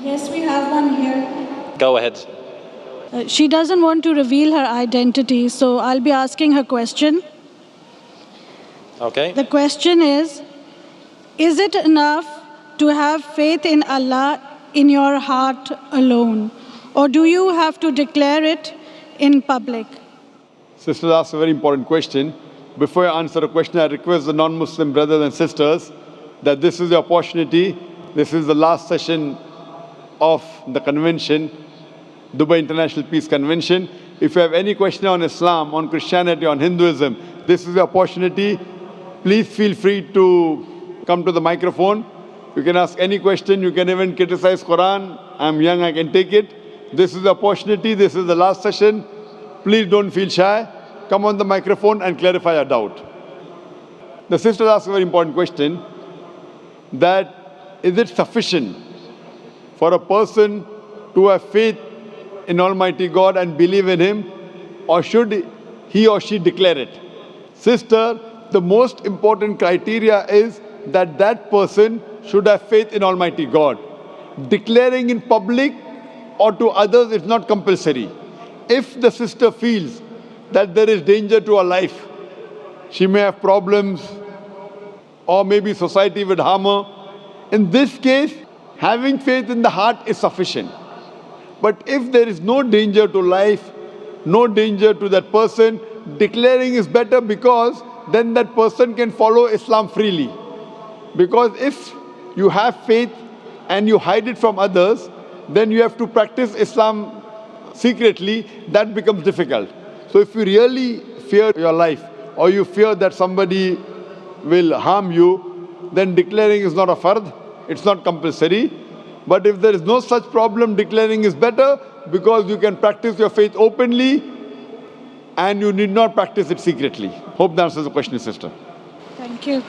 Yes, we have one here. Go ahead. She doesn't want to reveal her identity, so I'll be asking her question. Okay. The question is it enough to have faith in Allah in your heart alone? Or do you have to declare it in public? Sisters asked a very important question. Before I answer the question, I request the non-Muslim brothers and sisters that this is the opportunity. This is the last session of the convention, Dubai International Peace Convention. If you have any question on Islam, on Christianity, on Hinduism, this is the opportunity. Please feel free to come to the microphone. You can ask any question. You can even criticize Quran. I'm young, I can take it. This is the opportunity. This is the last session. Please don't feel shy. Come on the microphone and clarify your doubt. The sister asked a very important question, that is it sufficient for a person to have faith in Almighty God and believe in Him, or should he or she declare it? Sister, the most important criteria is that that person should have faith in Almighty God. Declaring in public or to others is not compulsory. If the sister feels that there is danger to her life, she may have problems, or maybe society would harm her. In this case, having faith in the heart is sufficient. But if there is no danger to life, no danger to that person, declaring is better, because then that person can follow Islam freely. Because if you have faith and you hide it from others, then you have to practice Islam secretly. That becomes difficult. So if you really fear your life, or you fear that somebody will harm you, then declaring is not a fard, it's not compulsory. But if there is no such problem, declaring is better, because you can practice your faith openly and you need not practice it secretly. Hope that answers the question, sister. Thank you.